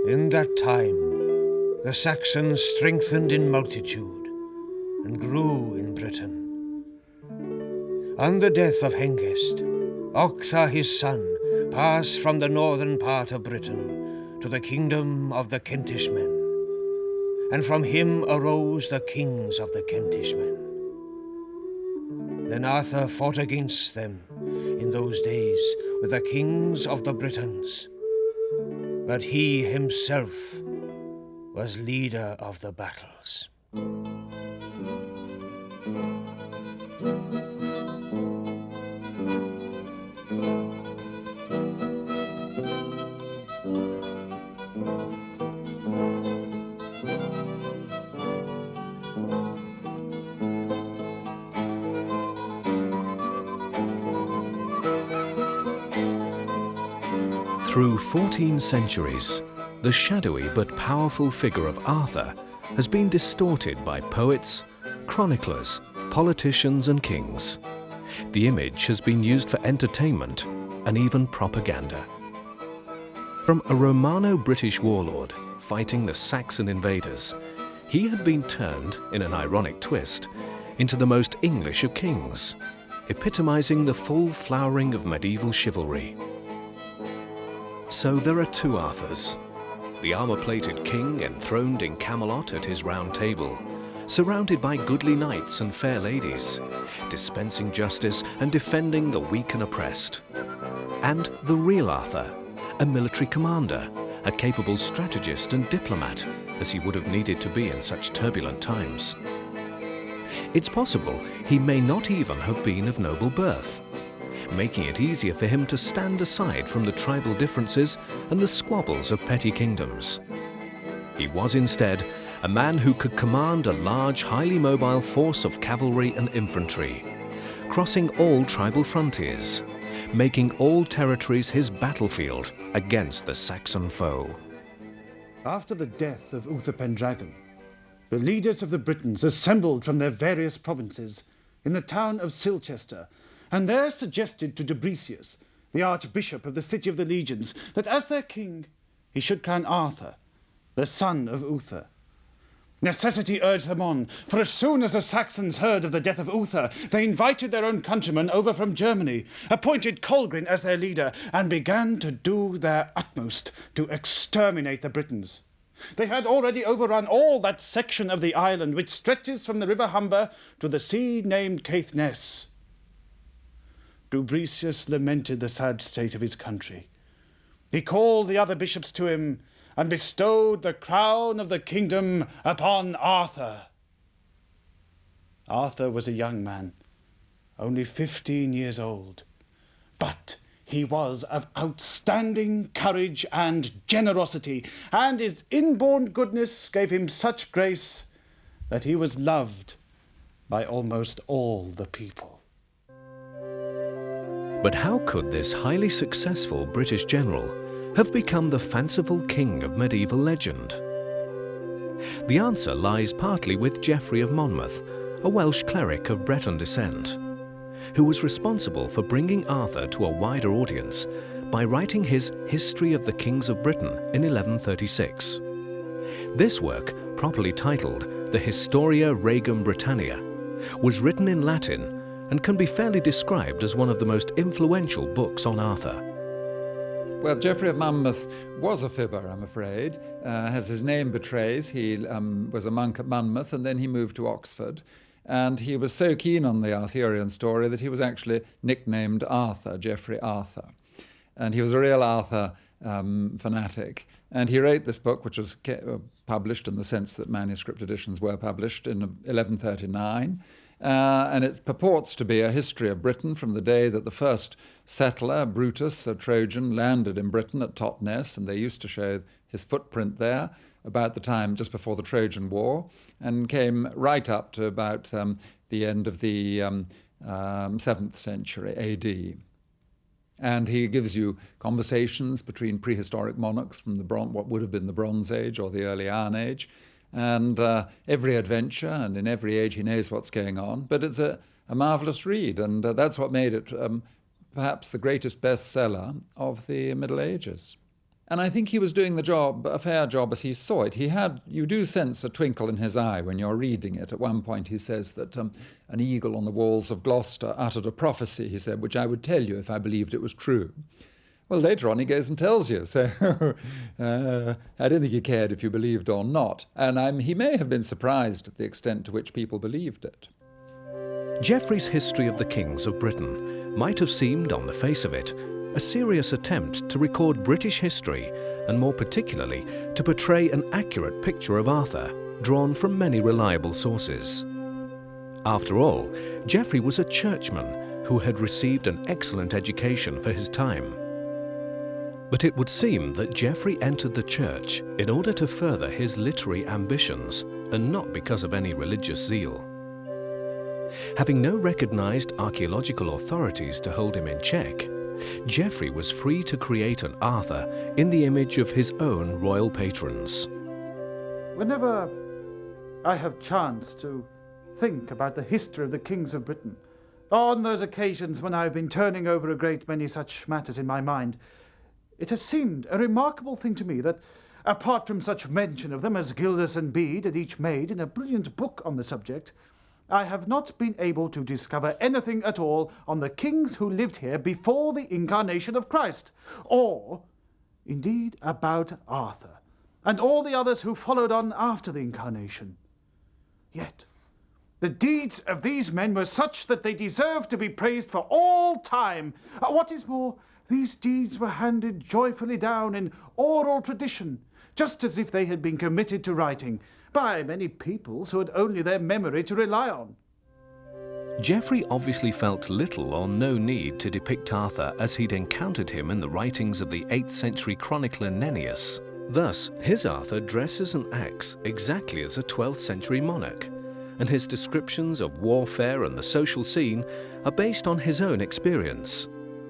In that time, the Saxons strengthened in multitude and grew in Britain. On the death of Hengist, Octha his son passed from the northern part of Britain to the kingdom of the Kentish men, and from him arose the kings of the Kentish men. Then Arthur fought against them in those days with the kings of the Britons, but he himself was leader of the battles. Through 14 centuries, the shadowy but powerful figure of Arthur has been distorted by poets, chroniclers, politicians and kings. The image has been used for entertainment and even propaganda. From a Romano-British warlord fighting the Saxon invaders, he had been turned, in an ironic twist, into the most English of kings, epitomizing the full flowering of medieval chivalry. So there are two Arthurs. The armour-plated king enthroned in Camelot at his round table, surrounded by goodly knights and fair ladies, dispensing justice and defending the weak and oppressed. And the real Arthur, a military commander, a capable strategist and diplomat, as he would have needed to be in such turbulent times. It's possible he may not even have been of noble birth, making it easier for him to stand aside from the tribal differences and the squabbles of petty kingdoms. He was instead a man who could command a large, highly mobile force of cavalry and infantry, crossing all tribal frontiers, making all territories his battlefield against the Saxon foe. After the death of Uther Pendragon, the leaders of the Britons assembled from their various provinces in the town of Silchester, and there suggested to Dubricius, the archbishop of the city of the legions, that as their king he should crown Arthur, the son of Uther. Necessity urged them on, for as soon as the Saxons heard of the death of Uther, they invited their own countrymen over from Germany, appointed Colgrin as their leader, and began to do their utmost to exterminate the Britons. They had already overrun all that section of the island which stretches from the river Humber to the sea named Caithness. Dubricius lamented the sad state of his country. He called the other bishops to him and bestowed the crown of the kingdom upon Arthur. Arthur was a young man, only 15 years old, but he was of outstanding courage and generosity, and his inborn goodness gave him such grace that he was loved by almost all the people. But how could this highly successful British general have become the fanciful king of medieval legend? The answer lies partly with Geoffrey of Monmouth, a Welsh cleric of Breton descent, who was responsible for bringing Arthur to a wider audience by writing his History of the Kings of Britain in 1136. This work, properly titled the Historia Regum Britannia, was written in Latin and can be fairly described as one of the most influential books on Arthur. Well, Geoffrey of Monmouth was a fibber, I'm afraid. As his name betrays, he was a monk at Monmouth and then he moved to Oxford. And he was so keen on the Arthurian story that he was actually nicknamed Arthur, Geoffrey Arthur. And he was a real Arthur fanatic. And he wrote this book, which was published in the sense that manuscript editions were published in 1139. And it purports to be a history of Britain from the day that the first settler, Brutus, a Trojan, landed in Britain at Totnes, and they used to show his footprint there about the time just before the Trojan War, and came right up to about the end of the 7th century AD. And he gives you conversations between prehistoric monarchs from what would have been the Bronze Age or the early Iron Age, and every adventure, and in every age he knows what's going on. But it's a marvellous read, and that's what made it perhaps the greatest bestseller of the Middle Ages. And I think he was doing the job, a fair job as he saw it. You do sense a twinkle in his eye when you're reading it. At one point he says that an eagle on the walls of Gloucester uttered a prophecy, he said, which I would tell you if I believed it was true. Well, later on he goes and tells you, so I don't think he cared if you believed or not. And he may have been surprised at the extent to which people believed it. Geoffrey's history of the kings of Britain might have seemed, on the face of it, a serious attempt to record British history, and more particularly to portray an accurate picture of Arthur, drawn from many reliable sources. After all, Geoffrey was a churchman who had received an excellent education for his time. But it would seem that Geoffrey entered the church in order to further his literary ambitions, and not because of any religious zeal. Having no recognized archaeological authorities to hold him in check, Geoffrey was free to create an Arthur in the image of his own royal patrons. Whenever I have chance to think about the history of the kings of Britain, on those occasions when I have been turning over a great many such matters in my mind, it has seemed a remarkable thing to me that, apart from such mention of them as Gildas and Bede had each made in a brilliant book on the subject, I have not been able to discover anything at all on the kings who lived here before the incarnation of Christ, or, indeed, about Arthur, and all the others who followed on after the incarnation. Yet, the deeds of these men were such that they deserve to be praised for all time. What is more, these deeds were handed joyfully down in oral tradition, just as if they had been committed to writing, by many peoples who had only their memory to rely on. Geoffrey obviously felt little or no need to depict Arthur as he'd encountered him in the writings of the 8th century chronicler Nennius. Thus, his Arthur dresses and acts exactly as a 12th century monarch, and his descriptions of warfare and the social scene are based on his own experience.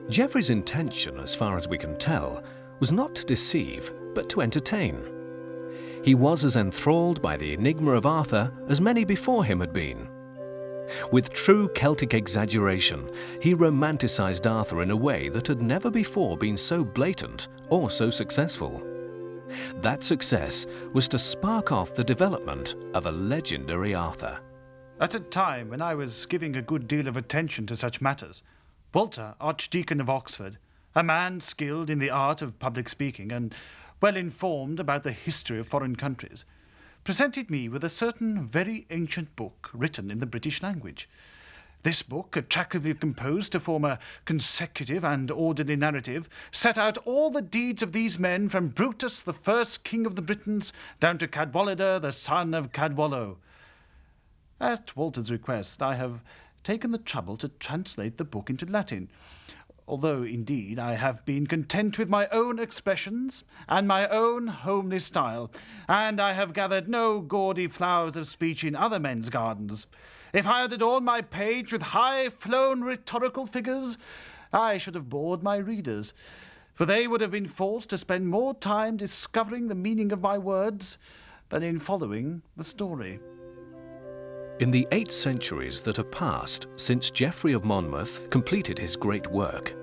Geoffrey's intention, as far as we can tell, was not to deceive, but to entertain. He was as enthralled by the enigma of Arthur as many before him had been. With true Celtic exaggeration, he romanticized Arthur in a way that had never before been so blatant or so successful. That success was to spark off the development of a legendary Arthur. At a time when I was giving a good deal of attention to such matters, Walter, Archdeacon of Oxford, a man skilled in the art of public speaking and well informed about the history of foreign countries, presented me with a certain very ancient book written in the British language. This book, attractively composed to form a consecutive and orderly narrative, set out all the deeds of these men from Brutus, the first king of the Britons, down to Cadwallader, the son of Cadwallo. At Walter's request, I have taken the trouble to translate the book into Latin, although, indeed, I have been content with my own expressions and my own homely style, and I have gathered no gaudy flowers of speech in other men's gardens. If I had adorned my page with high-flown rhetorical figures, I should have bored my readers, for they would have been forced to spend more time discovering the meaning of my words than in following the story. In the 8 centuries that have passed since Geoffrey of Monmouth completed his great work,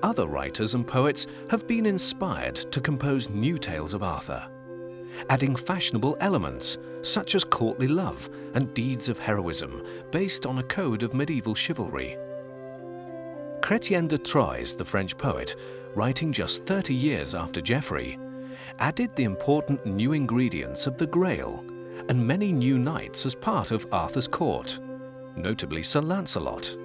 other writers and poets have been inspired to compose new tales of Arthur, adding fashionable elements such as courtly love and deeds of heroism based on a code of medieval chivalry. Chrétien de Troyes, the French poet, writing just 30 years after Geoffrey, added the important new ingredients of the Grail and many new knights as part of Arthur's court, notably Sir Lancelot.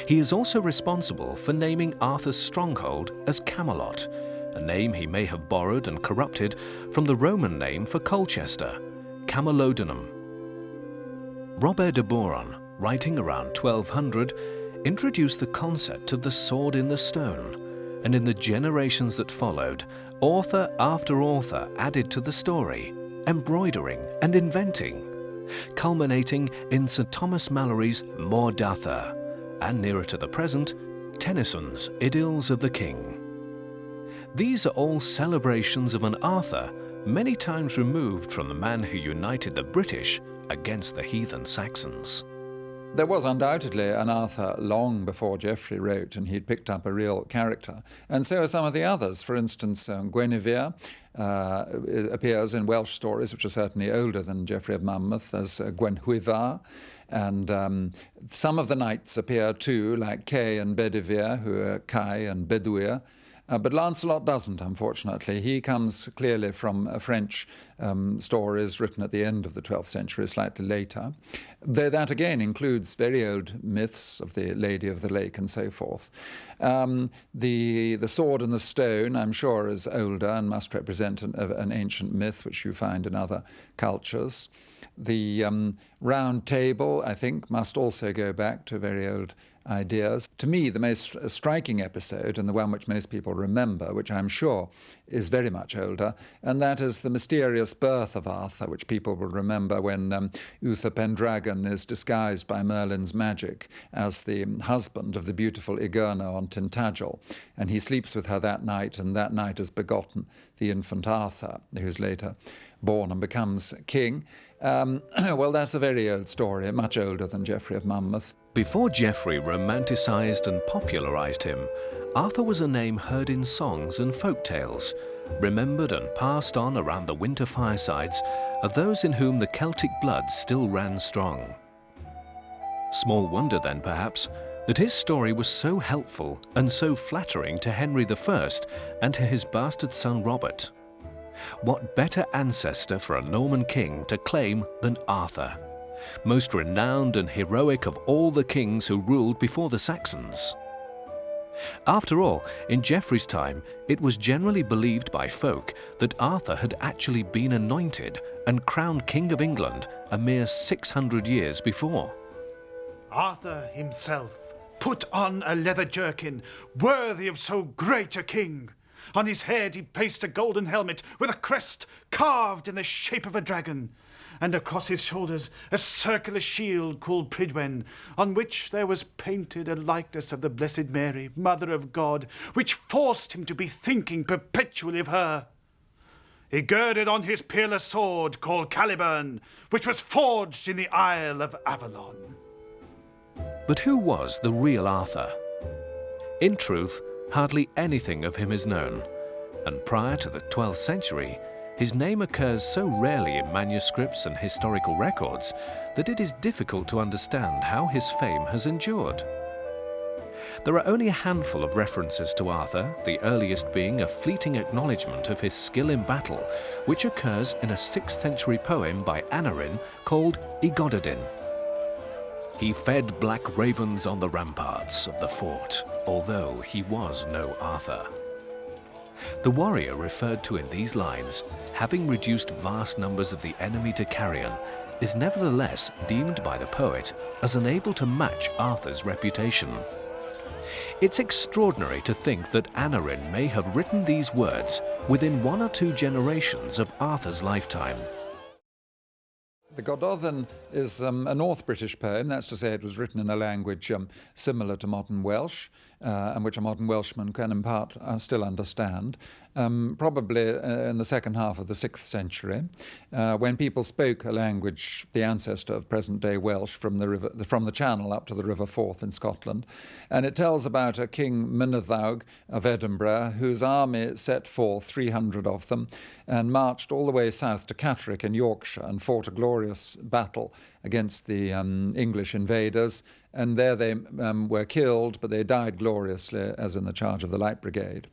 He is also responsible for naming Arthur's stronghold as Camelot, a name he may have borrowed and corrupted from the Roman name for Colchester, Camalodunum. Robert de Boron, writing around 1200, introduced the concept of the sword in the stone, and in the generations that followed, author after author added to the story, embroidering and inventing, culminating in Sir Thomas Malory's Morte d'Arthur, and nearer to the present, Tennyson's Idylls of the King. These are all celebrations of an Arthur many times removed from the man who united the British against the heathen Saxons. There was undoubtedly an Arthur long before Geoffrey wrote, and he'd picked up a real character. And so are some of the others. For instance, Guinevere appears in Welsh stories, which are certainly older than Geoffrey of Monmouth, as Gwenhwyvar. And some of the knights appear too, like Kay and Bedivere, who are Kai and Bedwyr. But Lancelot doesn't, unfortunately. He comes clearly from French stories written at the end of the 12th century, slightly later. Though that again includes very old myths of the Lady of the Lake and so forth. The Sword and the Stone, I'm sure, is older and must represent an ancient myth, which you find in other cultures. The Round Table, I think, must also go back to very old ideas. To me, the most striking episode, and the one which most people remember, which I'm sure is very much older, and that is the mysterious birth of Arthur, which people will remember when Uther Pendragon is disguised by Merlin's magic as the husband of the beautiful Igerna on Tintagel, and he sleeps with her that night, and that night is begotten the infant Arthur, who's later born and becomes king. Well, that's a very old story, much older than Geoffrey of Monmouth. Before Geoffrey romanticized and popularized him, Arthur was a name heard in songs and folk tales, remembered and passed on around the winter firesides of those in whom the Celtic blood still ran strong. Small wonder then, perhaps, that his story was so helpful and so flattering to Henry I and to his bastard son Robert. What better ancestor for a Norman king to claim than Arthur, most renowned and heroic of all the kings who ruled before the Saxons? After all, in Geoffrey's time, it was generally believed by folk that Arthur had actually been anointed and crowned King of England a mere 600 years before. Arthur himself put on a leather jerkin worthy of so great a king. On his head he placed a golden helmet with a crest carved in the shape of a dragon, and across his shoulders a circular shield called Pridwen, on which there was painted a likeness of the Blessed Mary, Mother of God, which forced him to be thinking perpetually of her. He girded on his peerless sword called Caliburn, which was forged in the Isle of Avalon. But who was the real Arthur? In truth, hardly anything of him is known, and prior to the 12th century, his name occurs so rarely in manuscripts and historical records that it is difficult to understand how his fame has endured. There are only a handful of references to Arthur, the earliest being a fleeting acknowledgement of his skill in battle, which occurs in a 6th century poem by Aneurin called Igodidin. He fed black ravens on the ramparts of the fort, although he was no Arthur. The warrior referred to in these lines, having reduced vast numbers of the enemy to carrion, is nevertheless deemed by the poet as unable to match Arthur's reputation. It's extraordinary to think that Aneurin may have written these words within 1 or 2 generations of Arthur's lifetime. The Gododin is a North British poem. That's to say, it was written in a language similar to modern Welsh, and which a modern Welshman can in part still understand, probably in the second half of the 6th century, when people spoke a language, the ancestor of present-day Welsh, from the Channel up to the River Forth in Scotland. And it tells about a King Mynyddaug of Edinburgh, whose army set forth, 300 of them, and marched all the way south to Catterick in Yorkshire and fought a glorious battle against the English invaders. And there they were killed, but they died gloriously, as in the charge of the Light Brigade.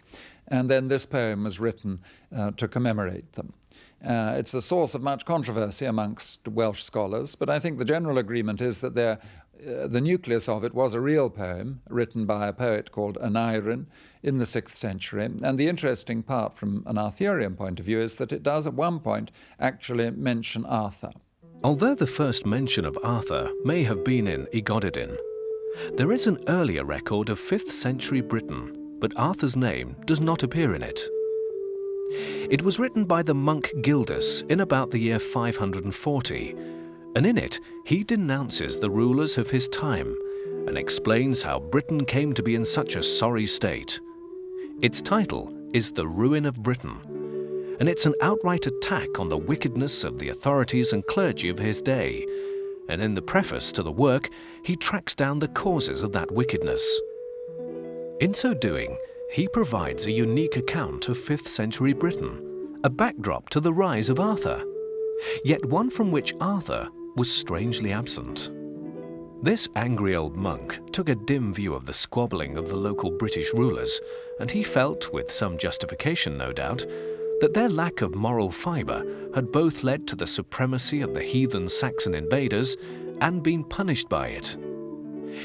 And then this poem was written to commemorate them. It's the source of much controversy amongst Welsh scholars, but I think the general agreement is that the nucleus of it was a real poem written by a poet called Aneurin in the 6th century. And the interesting part from an Arthurian point of view is that it does at one point actually mention Arthur. Although the first mention of Arthur may have been in Igodidin, there is an earlier record of 5th century Britain, but Arthur's name does not appear in it. It was written by the monk Gildas in about the year 540, and in it he denounces the rulers of his time and explains how Britain came to be in such a sorry state. Its title is The Ruin of Britain, and it's an outright attack on the wickedness of the authorities and clergy of his day, and in the preface to the work, he tracks down the causes of that wickedness. In so doing, he provides a unique account of 5th century Britain, a backdrop to the rise of Arthur, yet one from which Arthur was strangely absent. This angry old monk took a dim view of the squabbling of the local British rulers, and he felt, with some justification no doubt, that their lack of moral fibre had both led to the supremacy of the heathen Saxon invaders and been punished by it.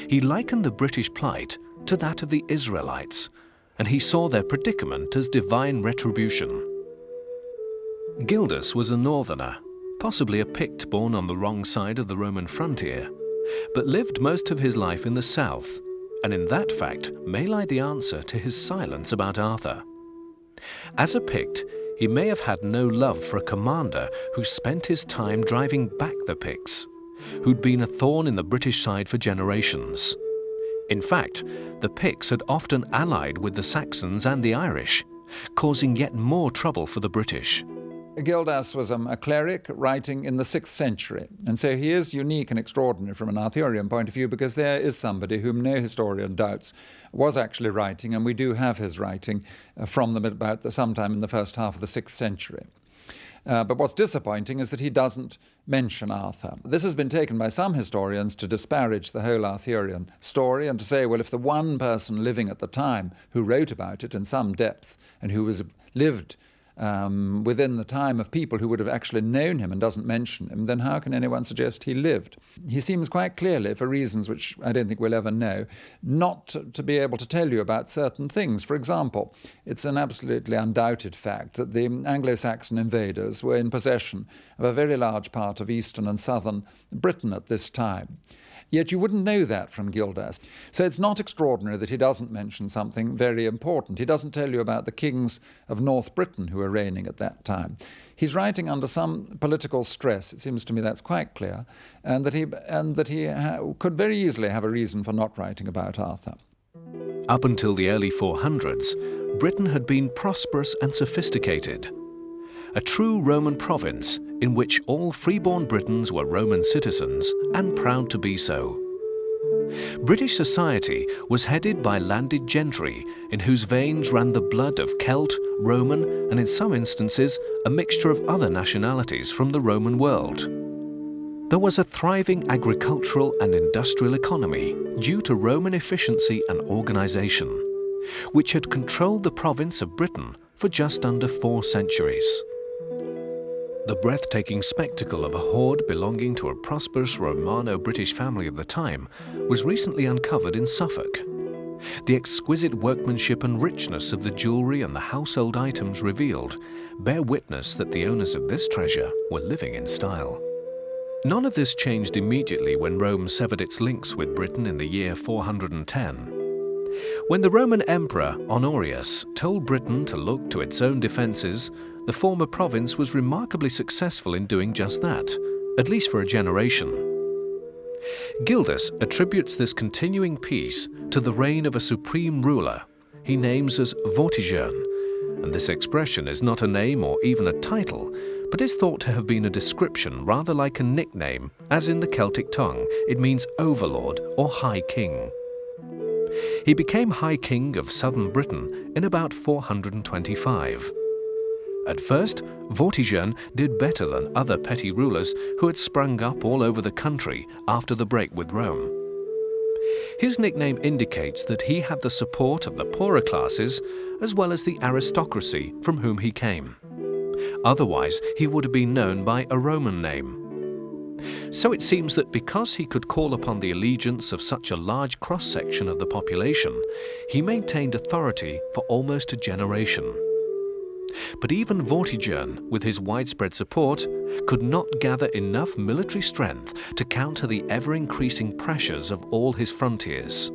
He likened the British plight to that of the Israelites, and he saw their predicament as divine retribution. Gildas was a northerner, possibly a Pict born on the wrong side of the Roman frontier, but lived most of his life in the south, and in that fact may lie the answer to his silence about Arthur. As a Pict, he may have had no love for a commander who spent his time driving back the Picts, who'd been a thorn in the British side for generations. In fact, the Picts had often allied with the Saxons and the Irish, causing yet more trouble for the British. Gildas was a cleric writing in the 6th century, and so he is unique and extraordinary from an Arthurian point of view, because there is somebody whom no historian doubts was actually writing, and we do have his writing from them about sometime in the first half of the 6th century. But what's disappointing is that he doesn't mention Arthur. This has been taken by some historians to disparage the whole Arthurian story and to say, well, if the one person living at the time who wrote about it in some depth and who lived within the time of people who would have actually known him and doesn't mention him, then how can anyone suggest he lived? He seems quite clearly, for reasons which I don't think we'll ever know, not to be able to tell you about certain things. For example, it's an absolutely undoubted fact that the Anglo-Saxon invaders were in possession of a very large part of eastern and southern Britain at this time. Yet you wouldn't know that from Gildas. So it's not extraordinary that he doesn't mention something very important. He doesn't tell you about the kings of North Britain who were reigning at that time. He's writing under some political stress. It seems to me that's quite clear, and that he could very easily have a reason for not writing about Arthur. Up until the early 400s, Britain had been prosperous and sophisticated. A true Roman province in which all freeborn Britons were Roman citizens and proud to be so. British society was headed by landed gentry in whose veins ran the blood of Celt, Roman, and in some instances a mixture of other nationalities from the Roman world. There was a thriving agricultural and industrial economy due to Roman efficiency and organisation, which had controlled the province of Britain for just under 4 centuries. The breathtaking spectacle of a hoard belonging to a prosperous Romano-British family of the time was recently uncovered in Suffolk. The exquisite workmanship and richness of the jewellery and the household items revealed bear witness that the owners of this treasure were living in style. None of this changed immediately when Rome severed its links with Britain in the year 410. When the Roman Emperor Honorius told Britain to look to its own defences, the former province was remarkably successful in doing just that, at least for a generation. Gildas attributes this continuing peace to the reign of a supreme ruler he names as Vortigern, and this expression is not a name or even a title, but is thought to have been a description rather like a nickname, as in the Celtic tongue it means overlord or high king. He became High King of southern Britain in about 425. At first, Vortigern did better than other petty rulers who had sprung up all over the country after the break with Rome. His nickname indicates that he had the support of the poorer classes as well as the aristocracy from whom he came. Otherwise, he would have been known by a Roman name. So it seems that because he could call upon the allegiance of such a large cross-section of the population, he maintained authority for almost a generation. But even Vortigern, with his widespread support, could not gather enough military strength to counter the ever-increasing pressures of all his frontiers.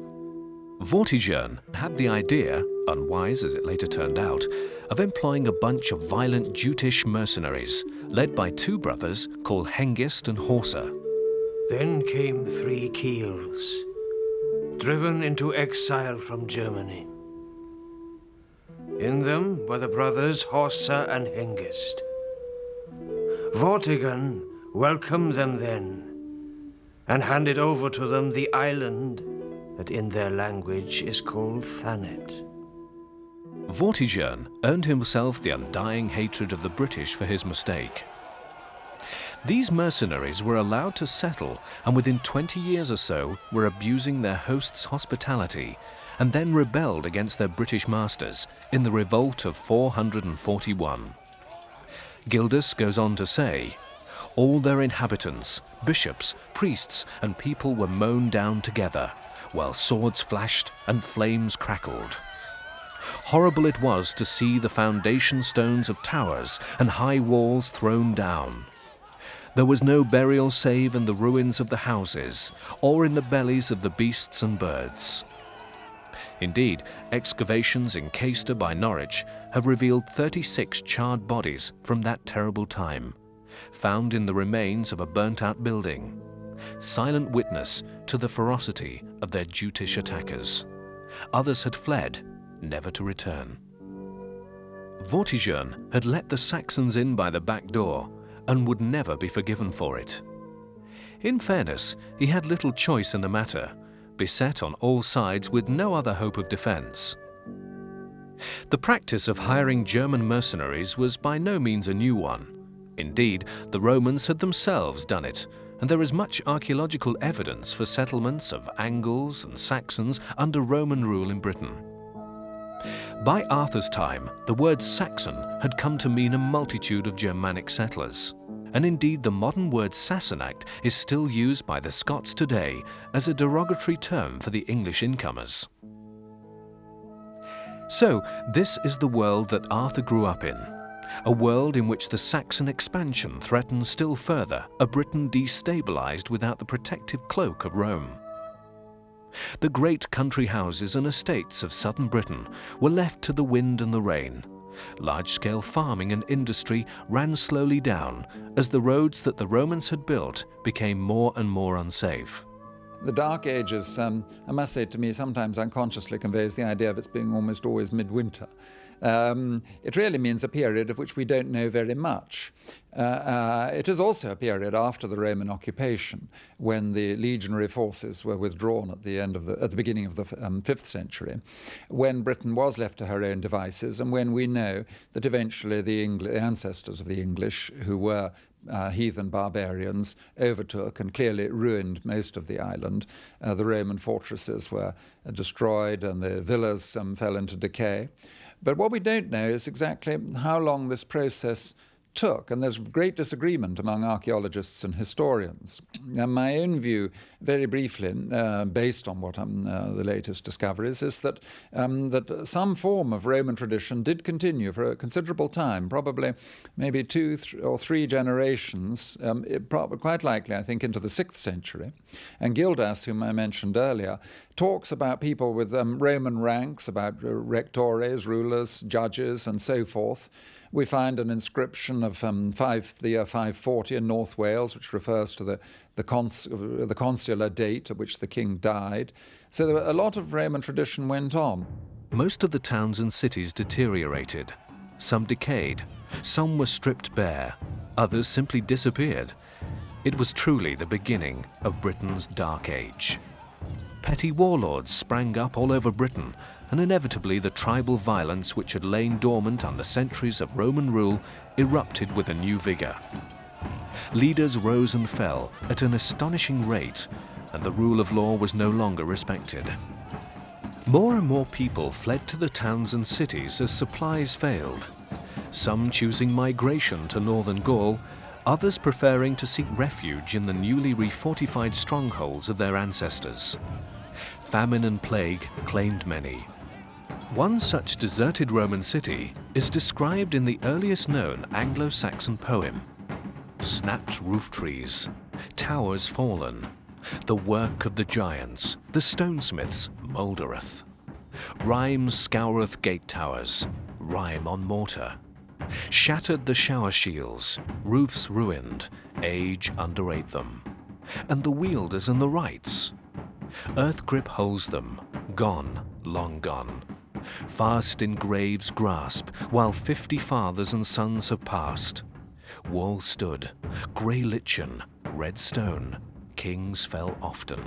Vortigern had the idea, unwise as it later turned out, of employing a bunch of violent Jutish mercenaries, led by 2 brothers called Hengist and Horsa. Then came 3 Keels, driven into exile from Germany. In them were the brothers Horsa and Hengist. Vortigern welcomed them then, and handed over to them the island that in their language is called Thanet. Vortigern earned himself the undying hatred of the British for his mistake. These mercenaries were allowed to settle, and within 20 years or so were abusing their host's hospitality, and then rebelled against their British masters in the revolt of 441. Gildas goes on to say, "All their inhabitants, bishops, priests, and people were mown down together, while swords flashed and flames crackled. Horrible it was to see the foundation stones of towers and high walls thrown down. There was no burial save in the ruins of the houses, or in the bellies of the beasts and birds." Indeed, excavations in Caister by Norwich have revealed 36 charred bodies from that terrible time, found in the remains of a burnt-out building, silent witness to the ferocity of their Jutish attackers. Others had fled, never to return. Vortigern had let the Saxons in by the back door and would never be forgiven for it. In fairness, he had little choice in the matter, beset on all sides with no other hope of defense. The practice of hiring German mercenaries was by no means a new one. Indeed, the Romans had themselves done it, and there is much archaeological evidence for settlements of Angles and Saxons under Roman rule in Britain. By Arthur's time, the word Saxon had come to mean a multitude of Germanic settlers, and indeed the modern word Sassenach is still used by the Scots today as a derogatory term for the English incomers. So, this is the world that Arthur grew up in, a world in which the Saxon expansion threatened still further a Britain destabilized without the protective cloak of Rome. The great country houses and estates of southern Britain were left to the wind and the rain. Large-scale farming and industry ran slowly down as the roads that the Romans had built became more and more unsafe. The Dark Ages, I must say, to me, sometimes unconsciously conveys the idea of its being almost always midwinter. It really means a period of which we don't know very much. It is also a period after the Roman occupation, when the legionary forces were withdrawn at the beginning of the 5th century, when Britain was left to her own devices, and when we know that eventually the ancestors of the English, who were heathen barbarians, overtook and clearly ruined most of the island. The Roman fortresses were destroyed and the villas fell into decay. But what we don't know is exactly how long this process took, and there's great disagreement among archaeologists and historians. My own view, very briefly, based on what the latest discoveries, is that some form of Roman tradition did continue for a considerable time, probably maybe 2 or 3 generations, quite likely, I think, into the 6th century. And Gildas, whom I mentioned earlier, talks about people with Roman ranks, about rectores, rulers, judges, and so forth. We find an inscription of the year 540 in North Wales, which refers to the consular date at which the king died. So a lot of Roman tradition went on. Most of the towns and cities deteriorated. Some decayed. Some were stripped bare. Others simply disappeared. It was truly the beginning of Britain's Dark Age. Petty warlords sprang up all over Britain, and inevitably the tribal violence which had lain dormant under centuries of Roman rule erupted with a new vigor. Leaders rose and fell at an astonishing rate, and the rule of law was no longer respected. More and more people fled to the towns and cities as supplies failed, some choosing migration to northern Gaul, others preferring to seek refuge in the newly refortified strongholds of their ancestors. Famine and plague claimed many. One such deserted Roman city is described in the earliest known Anglo-Saxon poem. Snapped roof trees, towers fallen, the work of the giants, the stonesmiths mouldereth. Rime scoureth gate towers, rime on mortar. Shattered the shower shields, roofs ruined, age underate them. And the wielders and the rights. Earth grip holds them, gone, long gone. Fast in graves grasp, while 50 fathers and sons have passed. Wall stood, grey lichen, red stone, kings fell often.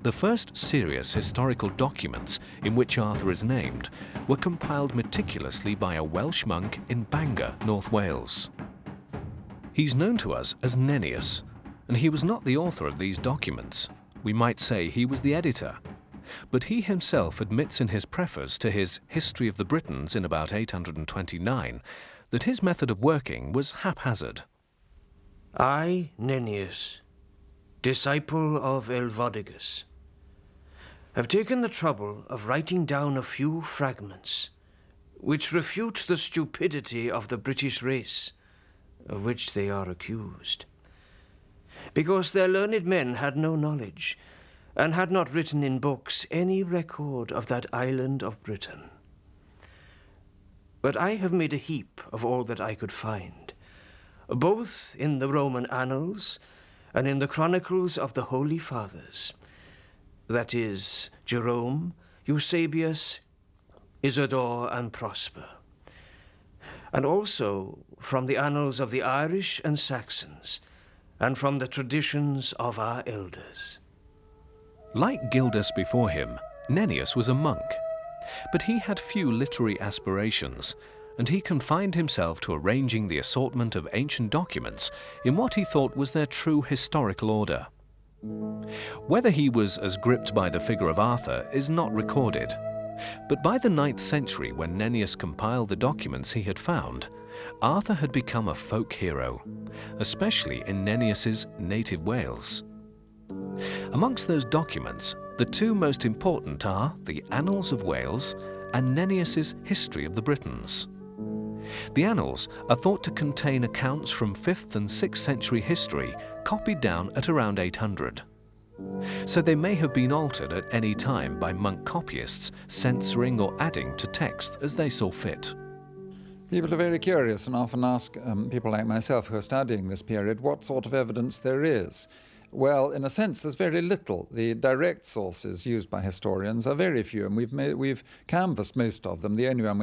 The first serious historical documents in which Arthur is named were compiled meticulously by a Welsh monk in Bangor, North Wales. He's known to us as Nennius, and he was not the author of these documents. We might say he was the editor. But he himself admits in his preface to his History of the Britons in about 829 that his method of working was haphazard. I, Nennius, disciple of Elvodigus, have taken the trouble of writing down a few fragments which refute the stupidity of the British race, of which they are accused, because their learned men had no knowledge, and had not written in books any record of that island of Britain. But I have made a heap of all that I could find, both in the Roman annals and in the chronicles of the Holy Fathers, that is, Jerome, Eusebius, Isidore, and Prosper, and also from the annals of the Irish and Saxons, and from the traditions of our elders. Like Gildas before him, Nennius was a monk, but he had few literary aspirations, and he confined himself to arranging the assortment of ancient documents in what he thought was their true historical order. Whether he was as gripped by the figure of Arthur is not recorded, but by the 9th century, when Nennius compiled the documents he had found, Arthur had become a folk hero, especially in Nennius's native Wales. Amongst those documents, the two most important are the Annals of Wales and Nennius's History of the Britons. The Annals are thought to contain accounts from 5th and 6th century history copied down at around 800. So they may have been altered at any time by monk copyists, censoring or adding to text as they saw fit. People are very curious and often ask people like myself who are studying this period what sort of evidence there is. Well, in a sense, there's very little. The direct sources used by historians are very few, and we've canvassed most of them. The only one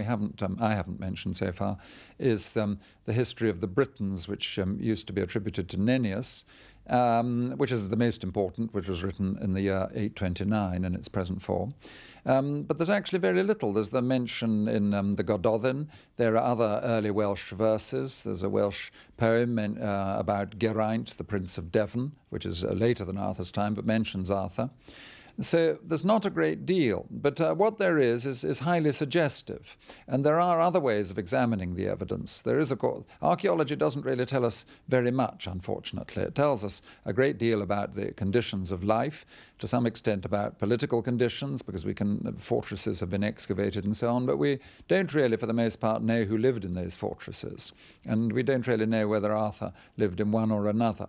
I haven't mentioned so far is the History of the Britons, which used to be attributed to Nennius, which is the most important, which was written in the year 829 in its present form. But there's actually very little. There's the mention in the Gododdin. There are other early Welsh verses. There's a Welsh poem about Geraint, the Prince of Devon, which is later than Arthur's time, but mentions Arthur. So there's not a great deal, but what there is highly suggestive. And there are other ways of examining the evidence. There is, of course, archaeology doesn't really tell us very much, unfortunately. It tells us a great deal about the conditions of life, to some extent about political conditions, because fortresses have been excavated and so on, but we don't really, for the most part, know who lived in those fortresses. And we don't really know whether Arthur lived in one or another.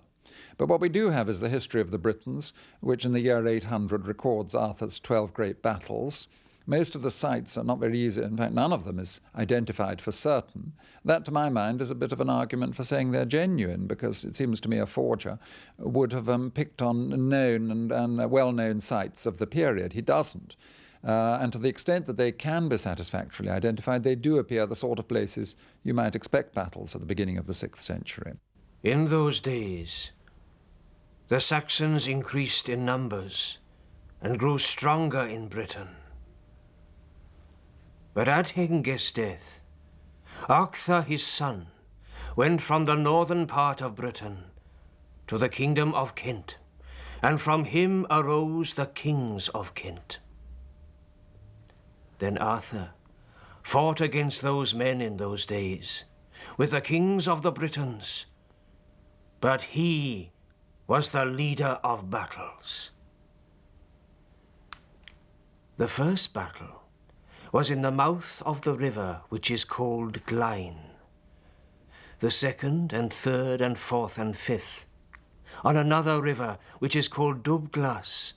But what we do have is the History of the Britons, which in the year 800 records Arthur's 12 great battles. Most of the sites are not very easy. In fact, none of them is identified for certain. That, to my mind, is a bit of an argument for saying they're genuine, because it seems to me a forger would have picked on known and well-known sites of the period. He doesn't. And to the extent that they can be satisfactorily identified, they do appear the sort of places you might expect battles at the beginning of the 6th century. In those days, the Saxons increased in numbers and grew stronger in Britain. But at Hengest's death, Arthur his son went from the northern part of Britain to the kingdom of Kent, and from him arose the kings of Kent. Then Arthur fought against those men in those days with the kings of the Britons, but he was the leader of battles. The first battle was in the mouth of the river which is called Glein. The second and third and fourth and fifth on another river which is called Dubglas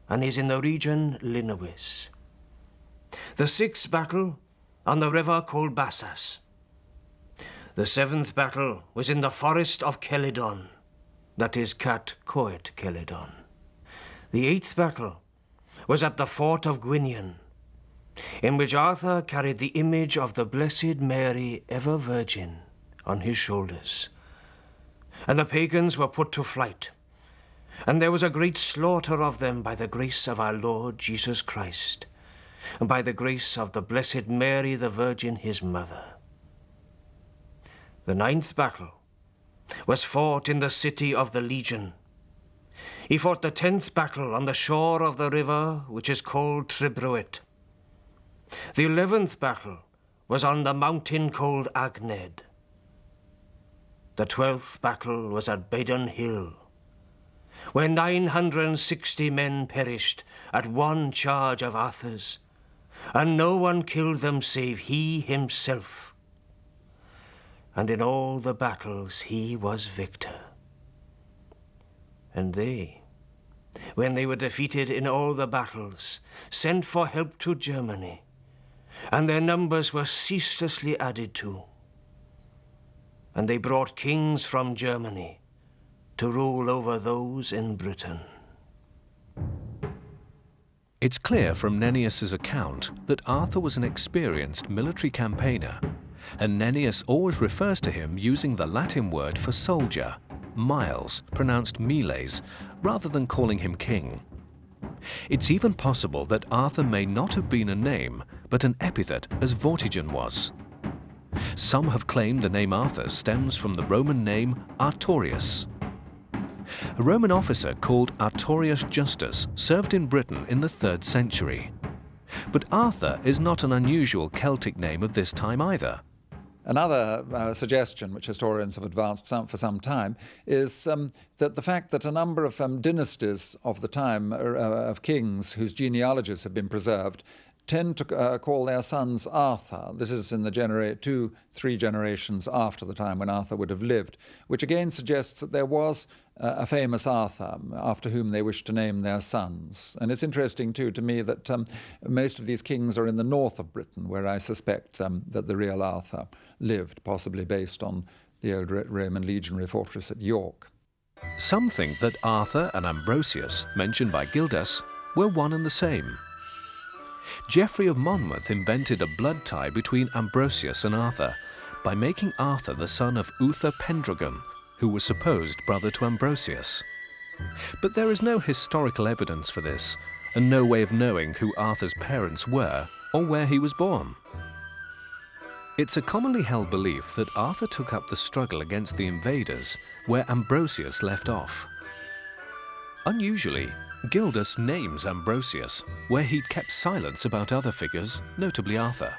and is in the region Linowis. The sixth battle on the river called Bassas. The seventh battle was in the forest of Celidon, that is Cat Coet Celidon. The eighth battle was at the fort of Gwinion, in which Arthur carried the image of the Blessed Mary, ever Virgin, on his shoulders. and the pagans were put to flight. And there was a great slaughter of them by the grace of our Lord Jesus Christ, and by the grace of the Blessed Mary, the Virgin, his mother. The 9th battle was fought in the city of the Legion. He fought the 10th battle on the shore of the river, which is called Tribruit. The 11th battle was on the mountain called Agned. The 12th battle was at Badon Hill, where 960 men perished at one charge of Arthur's, and no one killed them save he himself. And in all the battles he was victor. And they, when they were defeated in all the battles, sent for help to Germany, and their numbers were ceaselessly added to. And they brought kings from Germany to rule over those in Britain. It's clear from Nennius's account that Arthur was an experienced military campaigner, and Nennius always refers to him using the Latin word for soldier, miles, pronounced miles, rather than calling him king. It's even possible that Arthur may not have been a name, but an epithet, as Vortigern was. Some have claimed the name Arthur stems from the Roman name Artorius. A Roman officer called Artorius Justus served in Britain in the 3rd century. But Arthur is not an unusual Celtic name of this time either. Another suggestion, which historians have advanced for some time, is that the fact that a number of dynasties of the time, of kings whose genealogies have been preserved, tend to call their sons Arthur. This is in the 2-3 generations after the time when Arthur would have lived, which again suggests that there was a famous Arthur after whom they wished to name their sons. And it's interesting too to me that most of these kings are in the north of Britain, where I suspect that the real Arthur lived, possibly based on the old Roman legionary fortress at York. Some think that Arthur and Ambrosius, mentioned by Gildas, were one and the same. Geoffrey of Monmouth invented a blood tie between Ambrosius and Arthur by making Arthur the son of Uther Pendragon, who was supposed brother to Ambrosius. But there is no historical evidence for this, and no way of knowing who Arthur's parents were or where he was born. It's a commonly held belief that Arthur took up the struggle against the invaders where Ambrosius left off. Unusually, Gildas names Ambrosius where he'd kept silence about other figures, notably Arthur.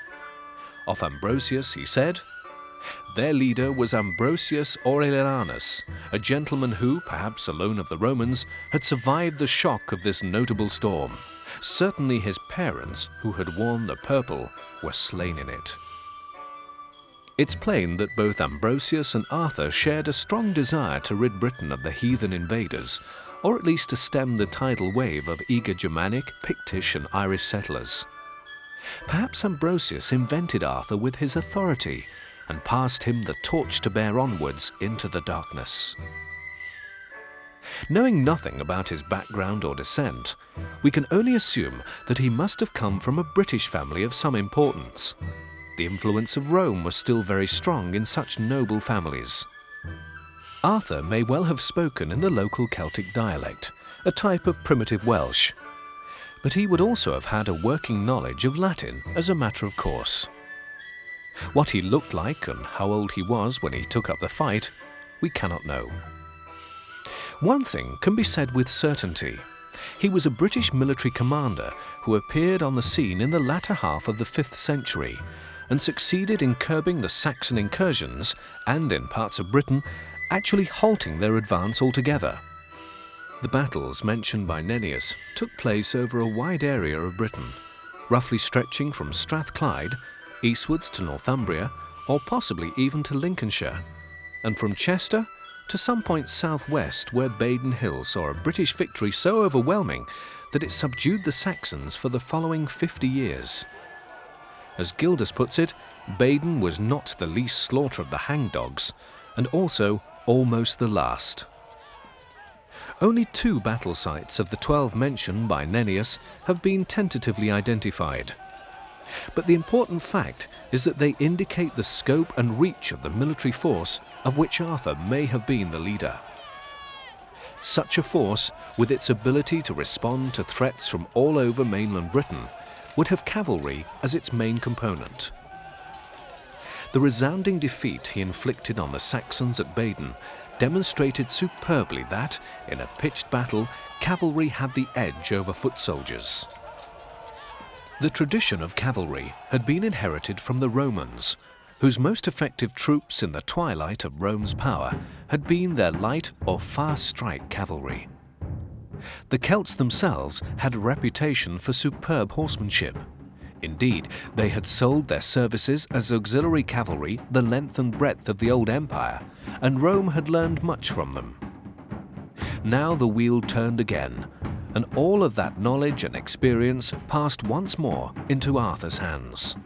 Of Ambrosius he said, "Their leader was Ambrosius Aurelianus, a gentleman who, perhaps alone of the Romans, had survived the shock of this notable storm. Certainly his parents, who had worn the purple, were slain in it." It's plain that both Ambrosius and Arthur shared a strong desire to rid Britain of the heathen invaders, or at least to stem the tidal wave of eager Germanic, Pictish and Irish settlers. Perhaps Ambrosius invented Arthur with his authority and passed him the torch to bear onwards into the darkness. Knowing nothing about his background or descent, we can only assume that he must have come from a British family of some importance. The influence of Rome was still very strong in such noble families. Arthur may well have spoken in the local Celtic dialect, a type of primitive Welsh. But he would also have had a working knowledge of Latin as a matter of course. What he looked like and how old he was when he took up the fight, we cannot know. One thing can be said with certainty. He was a British military commander who appeared on the scene in the latter half of the 5th century and succeeded in curbing the Saxon incursions and, in parts of Britain, actually halting their advance altogether. The battles mentioned by Nennius took place over a wide area of Britain, roughly stretching from Strathclyde eastwards to Northumbria, or possibly even to Lincolnshire, and from Chester to some point southwest where Badon Hill saw a British victory so overwhelming that it subdued the Saxons for the following 50 years. As Gildas puts it, Badon was not the least slaughter of the hangdogs, and also almost the last. Only 2 battle sites of the 12 mentioned by Nennius have been tentatively identified. But the important fact is that they indicate the scope and reach of the military force of which Arthur may have been the leader. Such a force, with its ability to respond to threats from all over mainland Britain, would have cavalry as its main component. The resounding defeat he inflicted on the Saxons at Baden demonstrated superbly that, in a pitched battle, cavalry had the edge over foot soldiers. The tradition of cavalry had been inherited from the Romans, whose most effective troops in the twilight of Rome's power had been their light or fast-strike cavalry. The Celts themselves had a reputation for superb horsemanship. Indeed, they had sold their services as auxiliary cavalry the length and breadth of the old empire, and Rome had learned much from them. Now the wheel turned again, and all of that knowledge and experience passed once more into Arthur's hands.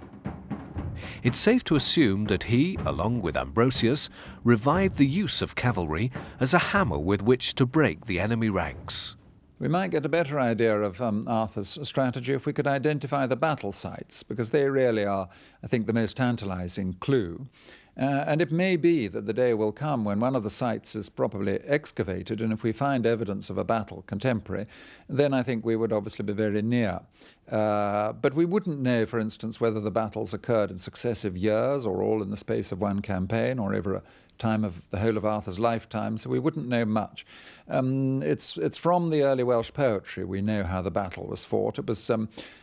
It's safe to assume that he, along with Ambrosius, revived the use of cavalry as a hammer with which to break the enemy ranks. We might get a better idea of Arthur's strategy if we could identify the battle sites, because they really are, I think, the most tantalizing clue. And it may be that the day will come when one of the sites is properly excavated, and if we find evidence of a battle contemporary, then I think we would obviously be very near. But we wouldn't know, for instance, whether the battles occurred in successive years or all in the space of one campaign or over a time of the whole of Arthur's lifetime, so we wouldn't know much. It's from the early Welsh poetry we know how the battle was fought. It was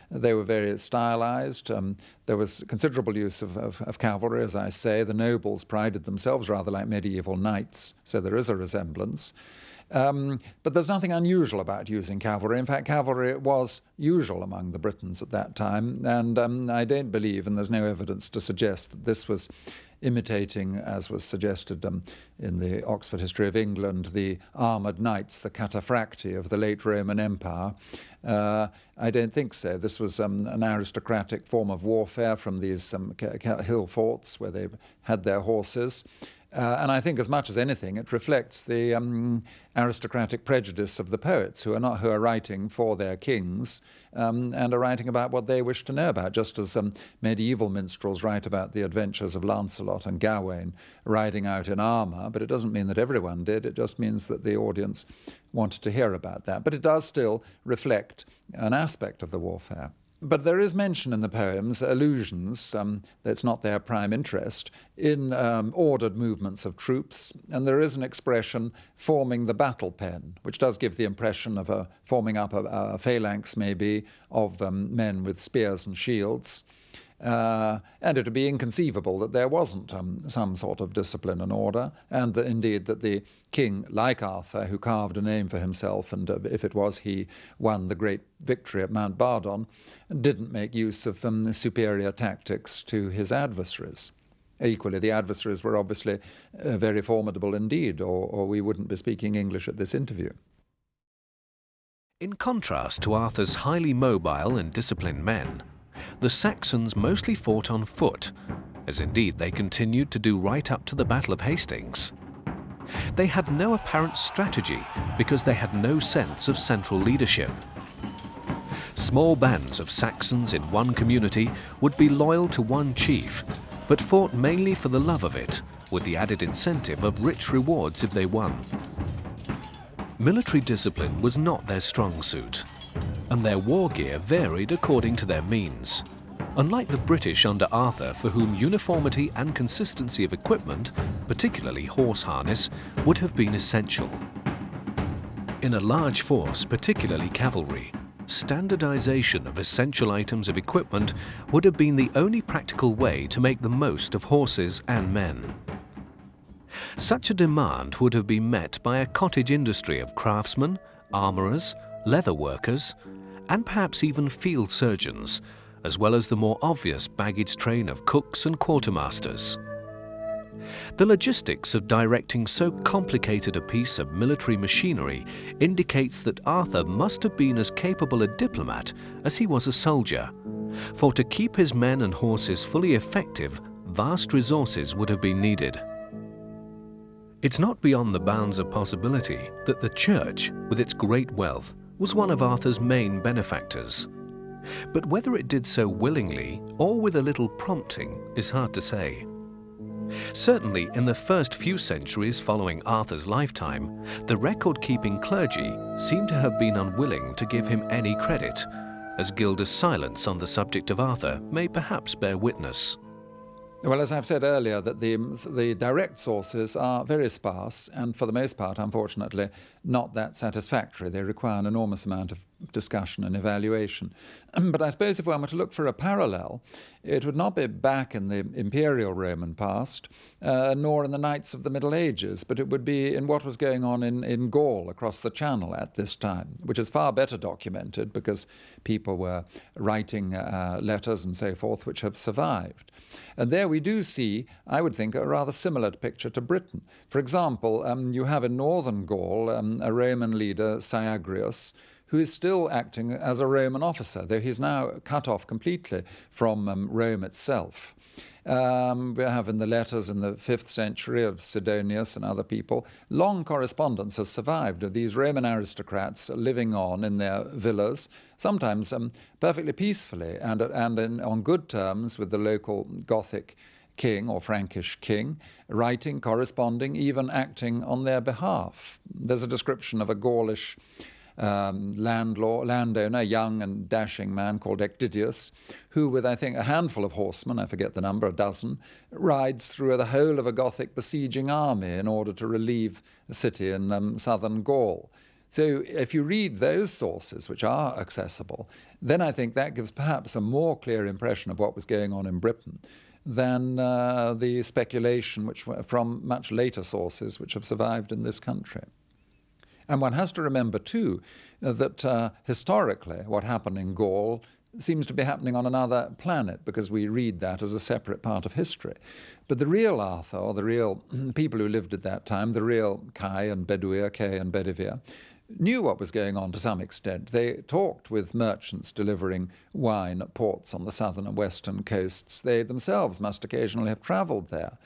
they were very stylized. There was considerable use of cavalry, as I say. The nobles prided themselves rather like medieval knights, so there is a resemblance. But there's nothing unusual about using cavalry. In fact, cavalry was usual among the Britons at that time, and I don't believe, and there's no evidence to suggest, that this was imitating, as was suggested in the Oxford History of England, the armoured knights, the cataphracti of the late Roman Empire. I don't think so. This was an aristocratic form of warfare from these hill forts where they had their horses. And I think, as much as anything, it reflects the aristocratic prejudice of the poets who are writing for their kings and are writing about what they wish to know about, just as medieval minstrels write about the adventures of Lancelot and Gawain riding out in armour. But it doesn't mean that everyone did. It just means that the audience wanted to hear about that. But it does still reflect an aspect of the warfare. But there is mention in the poems, allusions, that's not their prime interest, in ordered movements of troops, and there is an expression forming the battle pen, which does give the impression of forming up a phalanx, maybe, of men with spears and shields. And it would be inconceivable that there wasn't some sort of discipline and order, and that, indeed, that the king, like Arthur, who carved a name for himself, and if it was he won the great victory at Mount Bardon, didn't make use of superior tactics to his adversaries. Equally, the adversaries were obviously very formidable indeed, or we wouldn't be speaking English at this interview. In contrast to Arthur's highly mobile and disciplined men, the Saxons mostly fought on foot, as indeed they continued to do right up to the Battle of Hastings. They had no apparent strategy because they had no sense of central leadership. Small bands of Saxons in one community would be loyal to one chief, but fought mainly for the love of it, with the added incentive of rich rewards if they won. Military discipline was not their strong suit, and their war gear varied according to their means, unlike the British under Arthur, for whom uniformity and consistency of equipment, particularly horse harness, would have been essential. In a large force, particularly cavalry, standardization of essential items of equipment would have been the only practical way to make the most of horses and men. Such a demand would have been met by a cottage industry of craftsmen, armourers, leather workers, and perhaps even field surgeons, as well as the more obvious baggage train of cooks and quartermasters. The logistics of directing so complicated a piece of military machinery indicates that Arthur must have been as capable a diplomat as he was a soldier, for to keep his men and horses fully effective, vast resources would have been needed. It's not beyond the bounds of possibility that the church, with its great wealth, was one of Arthur's main benefactors. But whether it did so willingly or with a little prompting is hard to say. Certainly, in the first few centuries following Arthur's lifetime, the record-keeping clergy seem to have been unwilling to give him any credit, as Gilda's silence on the subject of Arthur may perhaps bear witness. Well, as I've said earlier, that the direct sources are very sparse and, for the most part, unfortunately, not that satisfactory. They require an enormous amount of discussion and evaluation. But I suppose if one were to look for a parallel, it would not be back in the imperial Roman past, nor in the Knights of the Middle Ages, but it would be in what was going on in Gaul across the Channel at this time, which is far better documented because people were writing letters and so forth which have survived. And there we do see, I would think, a rather similar picture to Britain. For example, you have in northern Gaul a Roman leader, Syagrius, who is still acting as a Roman officer, though he's now cut off completely from Rome itself. We have in the letters in the 5th century of Sidonius and other people, long correspondence has survived of these Roman aristocrats living on in their villas, sometimes perfectly peacefully and on good terms with the local Gothic king or Frankish king, writing, corresponding, even acting on their behalf. There's a description of a Gaulish landowner, a young and dashing man called Ecdidius, who with, I think, a handful of horsemen, I forget the number, a dozen, rides through the whole of a Gothic besieging army in order to relieve a city in southern Gaul. So if you read those sources, which are accessible, then I think that gives perhaps a more clear impression of what was going on in Britain than the speculation which from much later sources which have survived in this country. And one has to remember, too, that historically what happened in Gaul seems to be happening on another planet because we read that as a separate part of history. But the real Arthur, or the real people who lived at that time, the real Kai and Bedwyr, Kay and Bedivere, knew what was going on to some extent. They talked with merchants delivering wine at ports on the southern and western coasts. They themselves must occasionally have travelled there.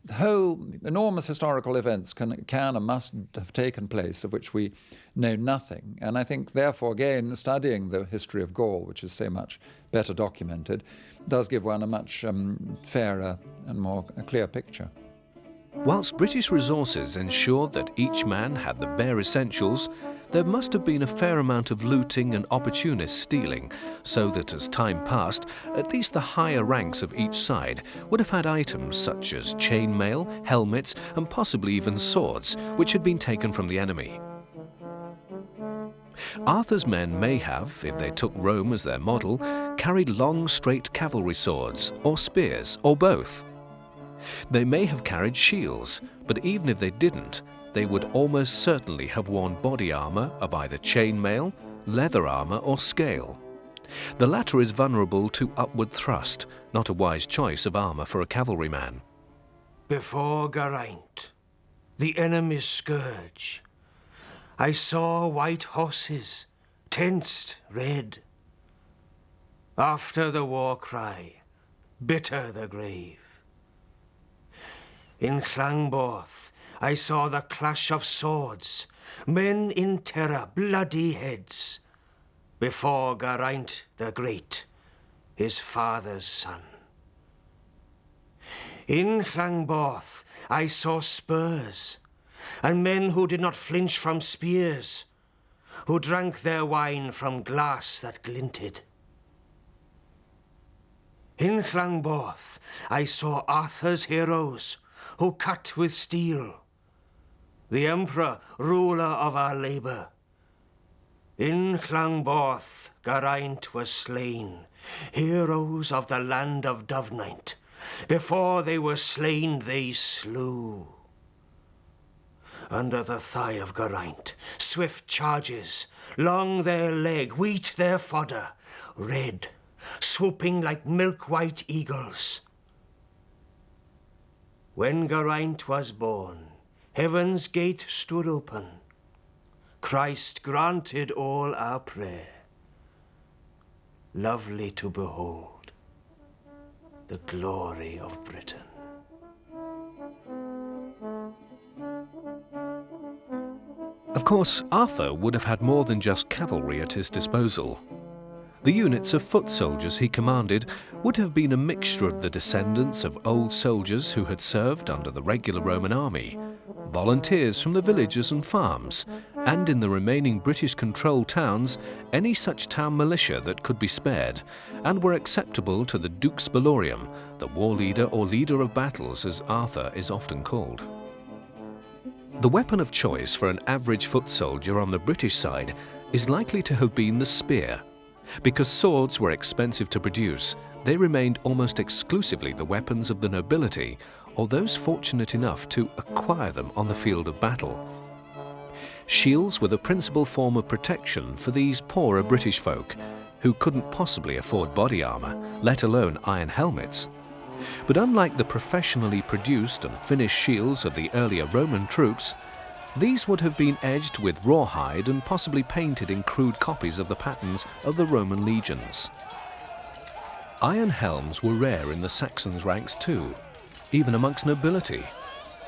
The whole enormous historical events can and must have taken place of which we know nothing. And I think, therefore, again, studying the history of Gaul, which is so much better documented, does give one a much fairer and more clear picture. Whilst British resources ensured that each man had the bare essentials, there must have been a fair amount of looting and opportunist stealing, so that as time passed, at least the higher ranks of each side would have had items such as chainmail, helmets, and possibly even swords, which had been taken from the enemy. Arthur's men may have, if they took Rome as their model, carried long, straight cavalry swords, or spears, or both. They may have carried shields, but even if they didn't, they would almost certainly have worn body armour of either chainmail, leather armour or scale. The latter is vulnerable to upward thrust, not a wise choice of armour for a cavalryman. Before Geraint, the enemy's scourge, I saw white horses, tensed red. After the war cry, bitter the grave. In Llangborth, I saw the clash of swords, men in terror, bloody heads, before Geraint the Great, his father's son. In Llangborth, I saw spurs, and men who did not flinch from spears, who drank their wine from glass that glinted. In Llangborth, I saw Arthur's heroes, who cut with steel, the emperor, ruler of our labour. In Llangborth, Geraint was slain, heroes of the land of Dovenight. Before they were slain, they slew. Under the thigh of Geraint, swift charges, long their leg, wheat their fodder, red, swooping like milk-white eagles. When Geraint was born, heaven's gate stood open. Christ granted all our prayer. Lovely to behold, the glory of Britain. Of course, Arthur would have had more than just cavalry at his disposal. The units of foot soldiers he commanded would have been a mixture of the descendants of old soldiers who had served under the regular Roman army, volunteers from the villages and farms, and in the remaining British-controlled towns, any such town militia that could be spared, and were acceptable to the Dux Bellorium, the war leader or leader of battles as Arthur is often called. The weapon of choice for an average foot soldier on the British side is likely to have been the spear. Because swords were expensive to produce, they remained almost exclusively the weapons of the nobility or those fortunate enough to acquire them on the field of battle. Shields were the principal form of protection for these poorer British folk, who couldn't possibly afford body armour, let alone iron helmets. But unlike the professionally produced and finished shields of the earlier Roman troops, these would have been edged with rawhide and possibly painted in crude copies of the patterns of the Roman legions. Iron helms were rare in the Saxons' ranks too, even amongst nobility.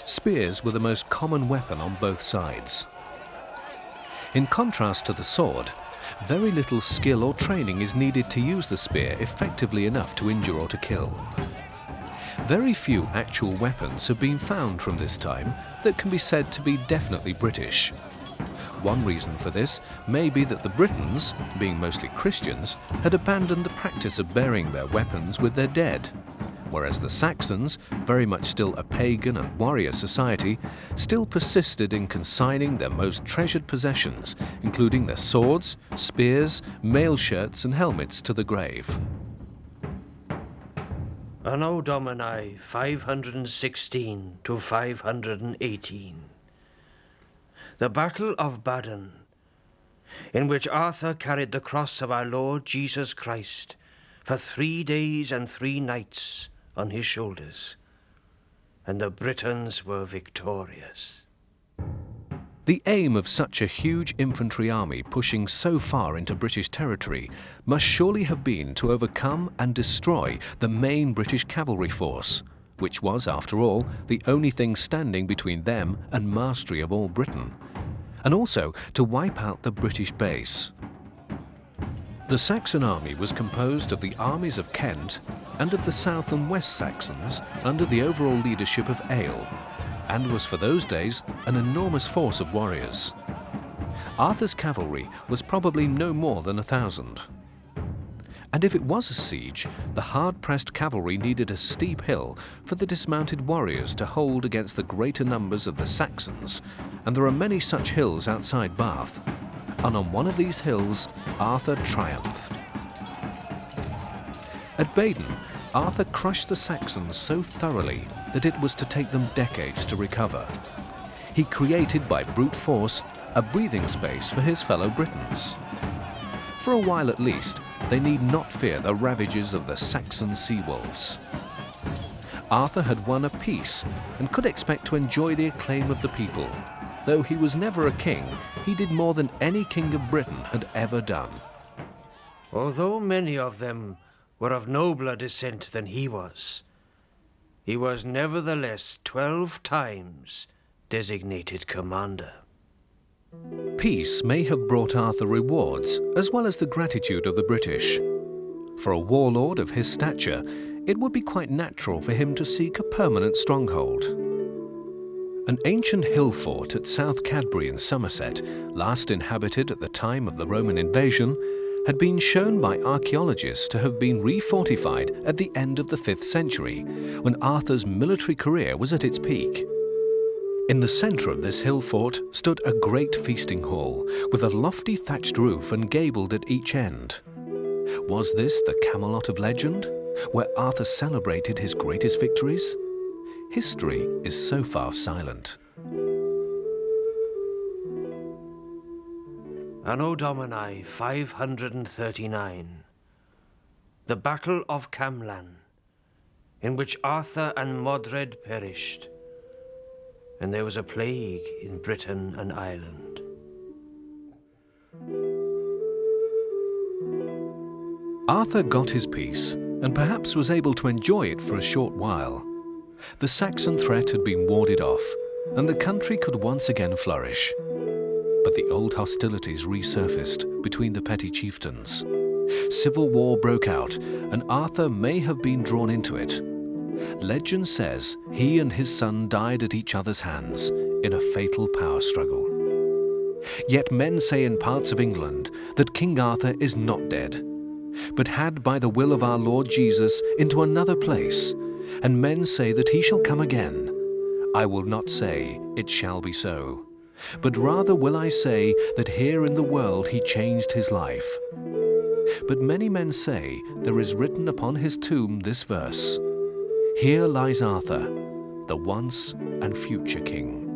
Spears were the most common weapon on both sides. In contrast to the sword, very little skill or training is needed to use the spear effectively enough to injure or to kill. Very few actual weapons have been found from this time that can be said to be definitely British. One reason for this may be that the Britons, being mostly Christians, had abandoned the practice of burying their weapons with their dead, whereas the Saxons, very much still a pagan and warrior society, still persisted in consigning their most treasured possessions, including their swords, spears, mail shirts and helmets, to the grave. Anno Domini 516 to 518. The Battle of Badon, in which Arthur carried the cross of our Lord Jesus Christ for 3 days and 3 nights on his shoulders, and the Britons were victorious. The aim of such a huge infantry army pushing so far into British territory must surely have been to overcome and destroy the main British cavalry force, which was, after all, the only thing standing between them and mastery of all Britain, and also to wipe out the British base. The Saxon army was composed of the armies of Kent and of the South and West Saxons under the overall leadership of Earl, and was for those days an enormous force of warriors. Arthur's cavalry was probably no more than 1,000. And if it was a siege, the hard-pressed cavalry needed a steep hill for the dismounted warriors to hold against the greater numbers of the Saxons, and there are many such hills outside Bath. And on one of these hills, Arthur triumphed. At Badon, Arthur crushed the Saxons so thoroughly that it was to take them decades to recover. He created by brute force a breathing space for his fellow Britons. For a while at least, they need not fear the ravages of the Saxon sea-wolves. Arthur had won a peace and could expect to enjoy the acclaim of the people. Though he was never a king, he did more than any king of Britain had ever done. Although many of them were of nobler descent than he was nevertheless 12 times designated commander. Peace may have brought Arthur rewards, as well as the gratitude of the British. For a warlord of his stature, it would be quite natural for him to seek a permanent stronghold. An ancient hill fort at South Cadbury in Somerset, last inhabited at the time of the Roman invasion, had been shown by archaeologists to have been refortified at the end of the 5th century, when Arthur's military career was at its peak. In the centre of this hill fort stood a great feasting hall, with a lofty thatched roof and gabled at each end. Was this the Camelot of legend, where Arthur celebrated his greatest victories? History is so far silent. Anno Domini 539. The Battle of Camlan, in which Arthur and Modred perished, and there was a plague in Britain and Ireland. Arthur got his peace, and perhaps was able to enjoy it for a short while. The Saxon threat had been warded off, and the country could once again flourish. But the old hostilities resurfaced between the petty chieftains. Civil war broke out, and Arthur may have been drawn into it. Legend says he and his son died at each other's hands in a fatal power struggle. Yet men say in parts of England that King Arthur is not dead, but had by the will of our Lord Jesus into another place, and men say that he shall come again. I will not say it shall be so, but rather will I say that here in the world he changed his life. But many men say there is written upon his tomb this verse, Here lies Arthur, the once and future king.